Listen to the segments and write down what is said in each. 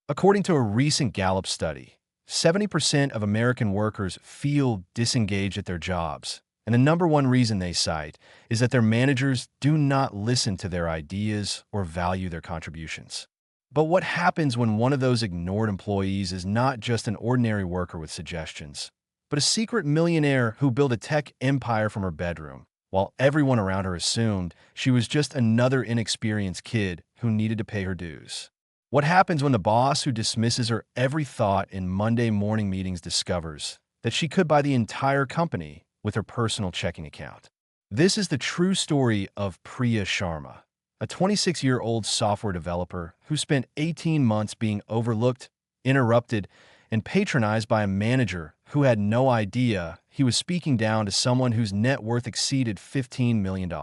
According to a recent Gallup study, 70% of American workers feel disengaged at their jobs. And the number one reason they cite is that their managers do not listen to their ideas or value their contributions. But what happens when one of those ignored employees is not just an ordinary worker with suggestions, but a secret millionaire who built a tech empire from her bedroom, while everyone around her assumed she was just another inexperienced kid who needed to pay her dues? What happens when the boss who dismisses her every thought in Monday morning meetings discovers that she could buy the entire company with her personal checking account? This is the true story of Priya Sharma, a 26-year-old software developer who spent 18 months being overlooked, interrupted, and patronized by a manager who had no idea he was speaking down to someone whose net worth exceeded $15 million.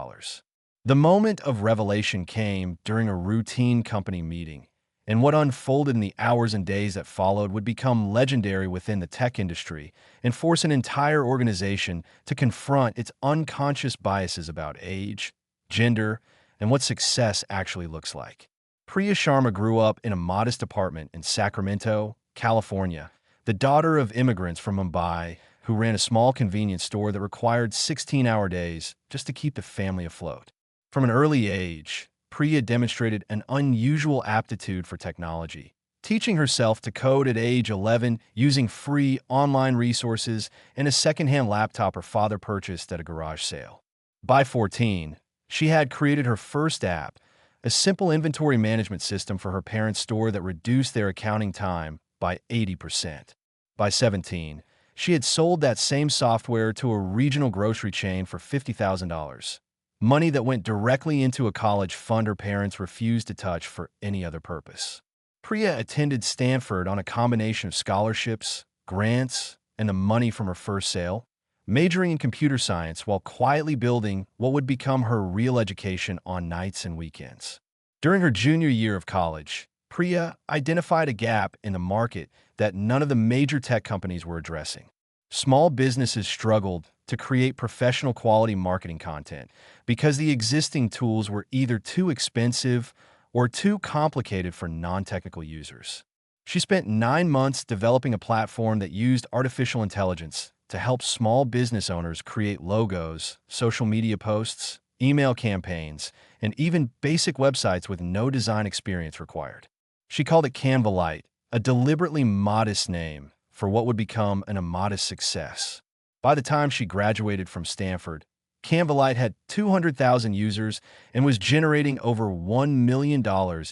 The moment of revelation came during a routine company meeting, and what unfolded in the hours and days that followed would become legendary within the tech industry and force an entire organization to confront its unconscious biases about age, gender, and what success actually looks like. Priya Sharma grew up in a modest apartment in Sacramento, California, the daughter of immigrants from Mumbai who ran a small convenience store that required 16-hour days just to keep the family afloat. From an early age, Priya demonstrated an unusual aptitude for technology, teaching herself to code at age 11 using free online resources and a secondhand laptop her father purchased at a garage sale. By 14, she had created her first app, a simple inventory management system for her parents' store that reduced their accounting time by 80%. By 17, she had sold that same software to a regional grocery chain for $50,000. Money that went directly into a college fund her parents refused to touch for any other purpose. Priya attended Stanford on a combination of scholarships, grants, and the money from her first sale, majoring in computer science while quietly building what would become her real education on nights and weekends. During her junior year of college, Priya identified a gap in the market that none of the major tech companies were addressing. Small businesses struggled to create professional quality marketing content because the existing tools were either too expensive or too complicated for non-technical users. She spent 9 months developing a platform that used artificial intelligence to help small business owners create logos, social media posts, email campaigns, and even basic websites with no design experience required. She called it Canva Lite, a deliberately modest name for what would become an immodest success. By the time she graduated from Stanford, Canva Lite had 200,000 users and was generating over $1 million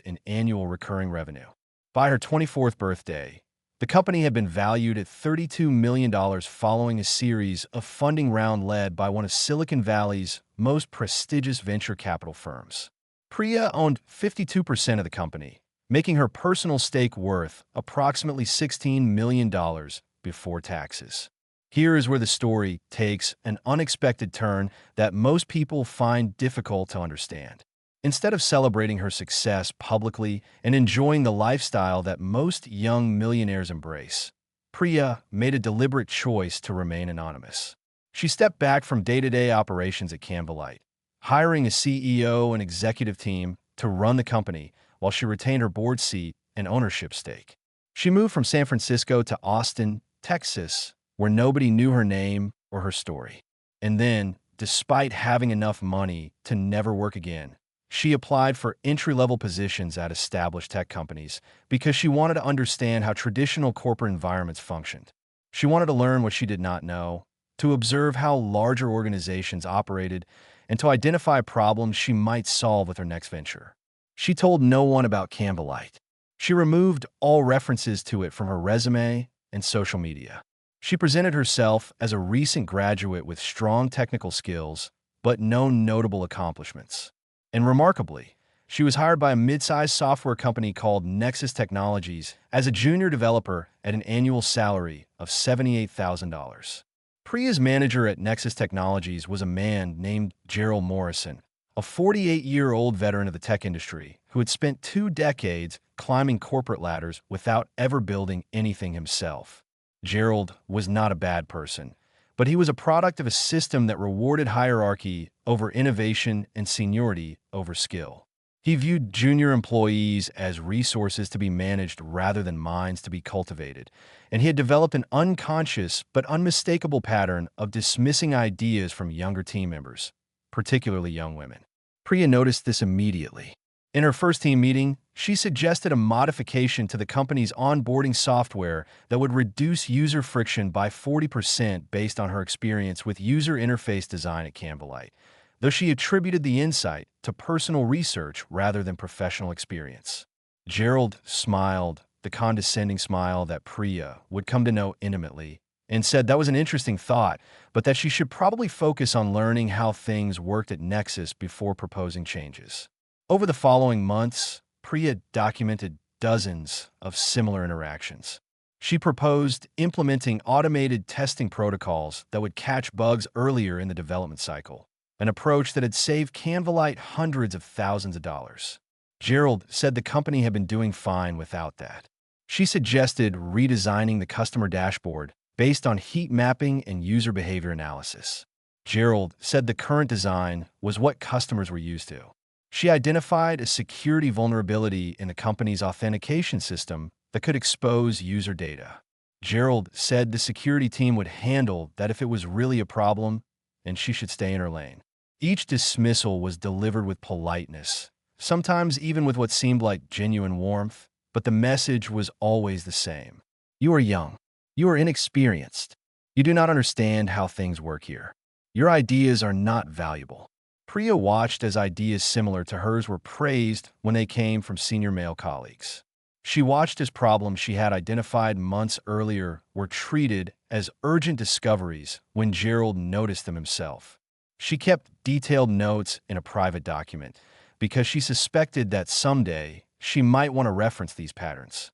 in annual recurring revenue. By her 24th birthday, the company had been valued at $32 million following a series of funding round led by one of Silicon Valley's most prestigious venture capital firms. Priya owned 52% of the company, making her personal stake worth approximately $16 million before taxes. Here is where the story takes an unexpected turn that most people find difficult to understand. Instead of celebrating her success publicly and enjoying the lifestyle that most young millionaires embrace, Priya made a deliberate choice to remain anonymous. She stepped back from day-to-day operations at Canva Lite, hiring a CEO and executive team to run the company while she retained her board seat and ownership stake. She moved from San Francisco to Austin, Texas, where nobody knew her name or her story. And then, despite having enough money to never work again, she applied for entry-level positions at established tech companies because she wanted to understand how traditional corporate environments functioned. She wanted to learn what she did not know, to observe how larger organizations operated, and to identify problems she might solve with her next venture. She told no one about Canva Lite. She removed all references to it from her resume and social media. She presented herself as a recent graduate with strong technical skills, but no notable accomplishments. And remarkably, she was hired by a mid-sized software company called Nexus Technologies as a junior developer at an annual salary of $78,000. Priya's manager at Nexus Technologies was a man named Gerald Morrison, a 48-year-old veteran of the tech industry who had spent 2 decades climbing corporate ladders without ever building anything himself. Gerald was not a bad person, but he was a product of a system that rewarded hierarchy over innovation and seniority over skill. He viewed junior employees as resources to be managed rather than minds to be cultivated, and he had developed an unconscious but unmistakable pattern of dismissing ideas from younger team members, particularly young women. Priya noticed this immediately. In her first team meeting, she suggested a modification to the company's onboarding software that would reduce user friction by 40% based on her experience with user interface design at Canvalite, though she attributed the insight to personal research rather than professional experience. Gerald smiled, the condescending smile that Priya would come to know intimately, and said that was an interesting thought, but that she should probably focus on learning how things worked at Nexus before proposing changes. Over the following months, Priya documented dozens of similar interactions. She proposed implementing automated testing protocols that would catch bugs earlier in the development cycle, an approach that had saved Canvalite hundreds of thousands of dollars. Gerald said the company had been doing fine without that. She suggested redesigning the customer dashboard based on heat mapping and user behavior analysis. Gerald said the current design was what customers were used to. She identified a security vulnerability in the company's authentication system that could expose user data. Gerald said the security team would handle that if it was really a problem, and she should stay in her lane. Each dismissal was delivered with politeness, sometimes even with what seemed like genuine warmth, but the message was always the same. You are young. You are inexperienced. You do not understand how things work here. Your ideas are not valuable. Priya watched as ideas similar to hers were praised when they came from senior male colleagues. She watched as problems she had identified months earlier were treated as urgent discoveries when Gerald noticed them himself. She kept detailed notes in a private document because she suspected that someday she might want to reference these patterns.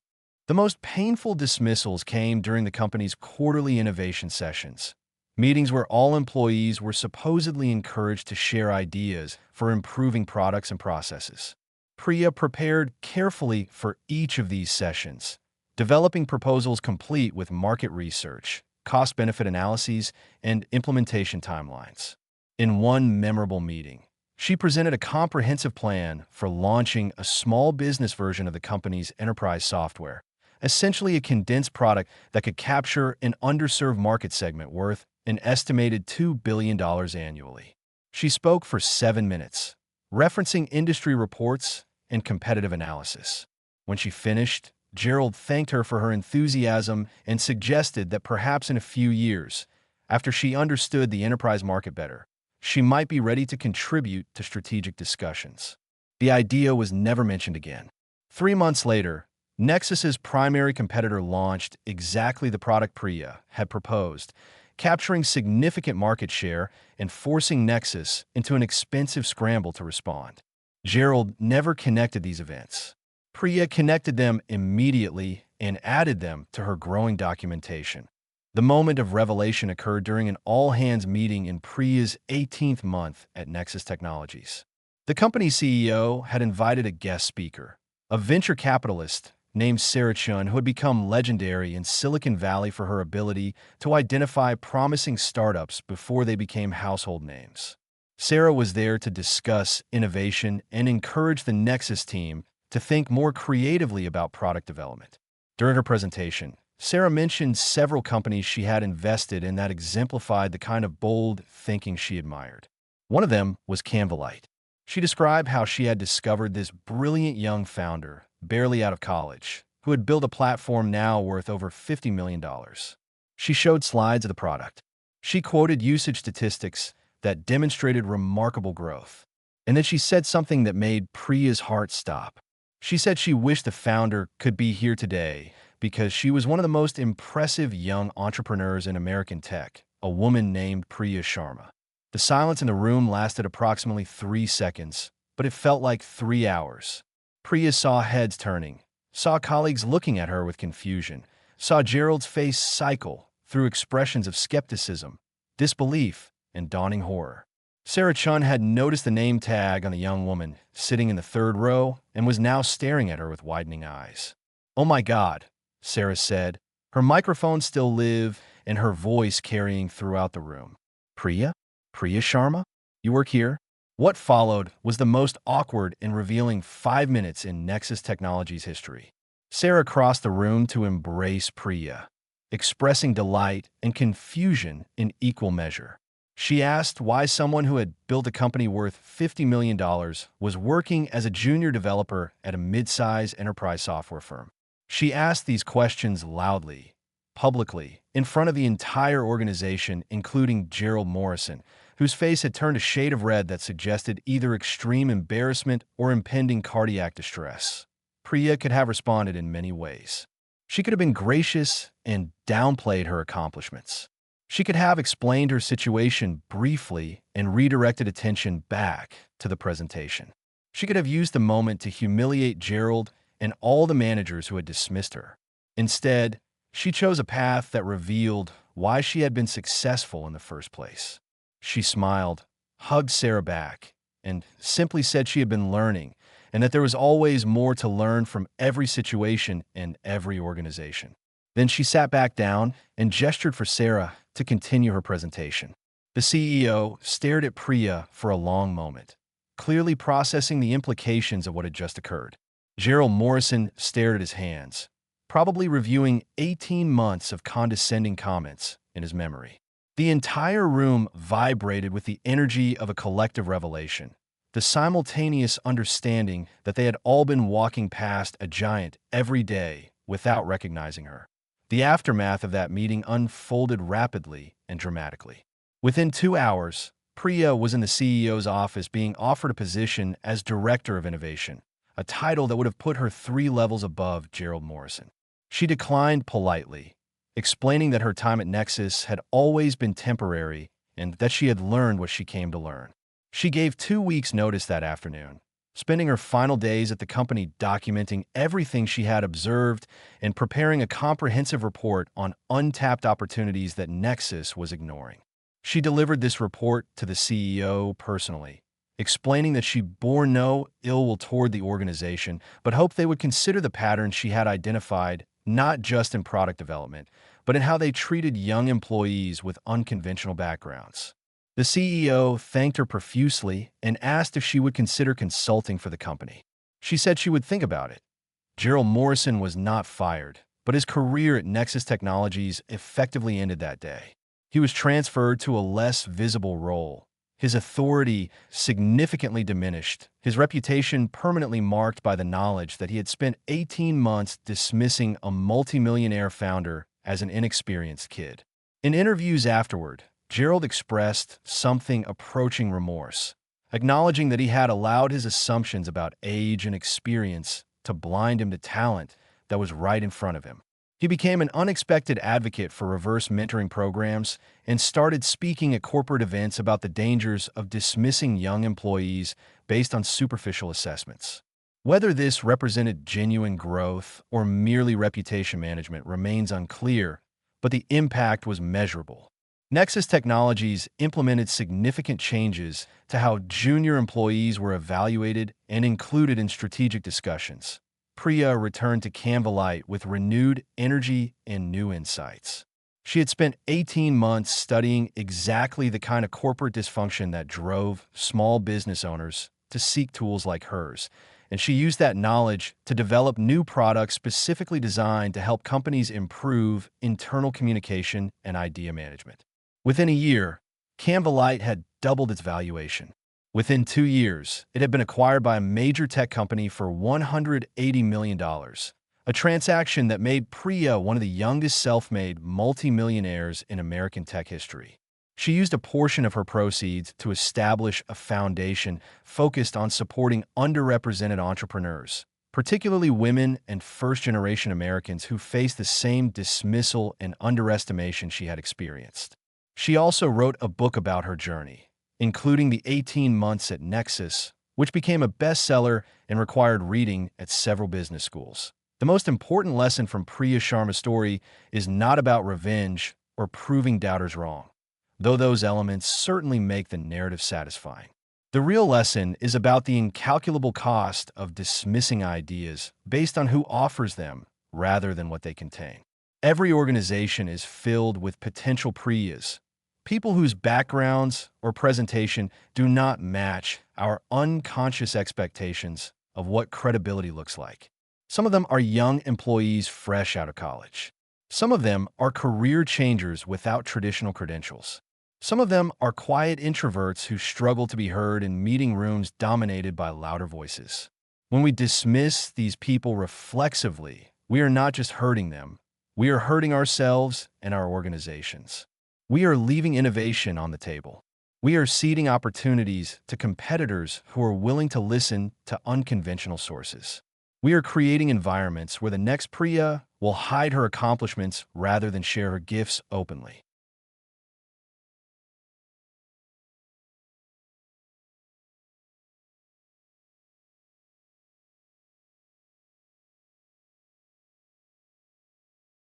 The most painful dismissals came during the company's quarterly innovation sessions, meetings where all employees were supposedly encouraged to share ideas for improving products and processes. Priya prepared carefully for each of these sessions, developing proposals complete with market research, cost-benefit analyses, and implementation timelines. In one memorable meeting, she presented a comprehensive plan for launching a small business version of the company's enterprise software, essentially a condensed product that could capture an underserved market segment worth an estimated $2 billion annually. She spoke for 7 minutes, referencing industry reports and competitive analysis. When she finished, Gerald thanked her for her enthusiasm and suggested that perhaps in a few years, after she understood the enterprise market better, she might be ready to contribute to strategic discussions. The idea was never mentioned again. 3 months later, Nexus's primary competitor launched exactly the product Priya had proposed, capturing significant market share and forcing Nexus into an expensive scramble to respond. Gerald never connected these events. Priya connected them immediately and added them to her growing documentation. The moment of revelation occurred during an all-hands meeting in Priya's 18th month at Nexus Technologies. The company's CEO had invited a guest speaker, a venture capitalist named Sarah Chun, who had become legendary in Silicon Valley for her ability to identify promising startups before they became household names. Sarah was there to discuss innovation and encourage the Nexus team to think more creatively about product development. During her presentation, Sarah mentioned several companies she had invested in that exemplified the kind of bold thinking she admired. One of them was Canvalite. She described how she had discovered this brilliant young founder, barely out of college, who had built a platform now worth over $50 million. She showed slides of the product. She quoted usage statistics that demonstrated remarkable growth. And then she said something that made Priya's heart stop. She said she wished the founder could be here today because she was one of the most impressive young entrepreneurs in American tech, a woman named Priya Sharma. The silence in the room lasted approximately 3 seconds, but it felt like 3 hours. Priya saw heads turning, saw colleagues looking at her with confusion, saw Gerald's face cycle through expressions of skepticism, disbelief, and dawning horror. Sarah Chun had noticed the name tag on the young woman sitting in the 3rd row and was now staring at her with widening eyes. "Oh my God," Sarah said, her microphone still live and her voice carrying throughout the room. "Priya? Priya Sharma? You work here?" What followed was the most awkward and revealing 5 minutes in Nexus Technologies history. Sarah crossed the room to embrace Priya, expressing delight and confusion in equal measure. She asked why someone who had built a company worth $50 million was working as a junior developer at a mid-size enterprise software firm. She asked these questions loudly, publicly, in front of the entire organization, including Gerald Morrison, whose face had turned a shade of red that suggested either extreme embarrassment or impending cardiac distress. Priya could have responded in many ways. She could have been gracious and downplayed her accomplishments. She could have explained her situation briefly and redirected attention back to the presentation. She could have used the moment to humiliate Gerald and all the managers who had dismissed her. Instead, she chose a path that revealed why she had been successful in the first place. She smiled, hugged Sarah back, and simply said she had been learning and that there was always more to learn from every situation and every organization. Then she sat back down and gestured for Sarah to continue her presentation. The CEO stared at Priya for a long moment, clearly processing the implications of what had just occurred. Gerald Morrison stared at his hands, probably reviewing 18 months of condescending comments in his memory. The entire room vibrated with the energy of a collective revelation, the simultaneous understanding that they had all been walking past a giant every day without recognizing her. The aftermath of that meeting unfolded rapidly and dramatically. Within 2 hours, Priya was in the CEO's office being offered a position as Director of Innovation, a title that would have put her 3 levels above Gerald Morrison. She declined politely, explaining that her time at Nexus had always been temporary and that she had learned what she came to learn. She gave 2 weeks' notice that afternoon, spending her final days at the company documenting everything she had observed and preparing a comprehensive report on untapped opportunities that Nexus was ignoring. She delivered this report to the CEO personally, explaining that she bore no ill will toward the organization, but hoped they would consider the patterns she had identified not just in product development, but in how they treated young employees with unconventional backgrounds. The CEO thanked her profusely and asked if she would consider consulting for the company. She said she would think about it. Gerald Morrison was not fired, but his career at Nexus Technologies effectively ended that day. He was transferred to a less visible role. His authority significantly diminished, his reputation permanently marked by the knowledge that he had spent 18 months dismissing a multimillionaire founder as an inexperienced kid. In interviews afterward, Gerald expressed something approaching remorse, acknowledging that he had allowed his assumptions about age and experience to blind him to talent that was right in front of him. He became an unexpected advocate for reverse mentoring programs and started speaking at corporate events about the dangers of dismissing young employees based on superficial assessments. Whether this represented genuine growth or merely reputation management remains unclear, but the impact was measurable. Nexus Technologies implemented significant changes to how junior employees were evaluated and included in strategic discussions. Priya returned to Canva Lite with renewed energy and new insights. She had spent 18 months studying exactly the kind of corporate dysfunction that drove small business owners to seek tools like hers, and she used that knowledge to develop new products specifically designed to help companies improve internal communication and idea management. Within a year, Canva Lite had doubled its valuation. Within 2 years, it had been acquired by a major tech company for $180 million, a transaction that made Priya one of the youngest self-made multimillionaires in American tech history. She used a portion of her proceeds to establish a foundation focused on supporting underrepresented entrepreneurs, particularly women and first-generation Americans who faced the same dismissal and underestimation she had experienced. She also wrote a book about her journey, including the 18 months at Nexus, which became a bestseller and required reading at several business schools. The most important lesson from Priya Sharma's story is not about revenge or proving doubters wrong, though those elements certainly make the narrative satisfying. The real lesson is about the incalculable cost of dismissing ideas based on who offers them rather than what they contain. Every organization is filled with potential Priyas, People whose backgrounds or presentation do not match our unconscious expectations of what credibility looks like. Some of them are young employees fresh out of college. Some of them are career changers without traditional credentials. Some of them are quiet introverts who struggle to be heard in meeting rooms dominated by louder voices. When we dismiss these people reflexively, we are not just hurting them, we are hurting ourselves and our organizations. We are leaving innovation on the table. We are ceding opportunities to competitors who are willing to listen to unconventional sources. We are creating environments where the next Priya will hide her accomplishments rather than share her gifts openly.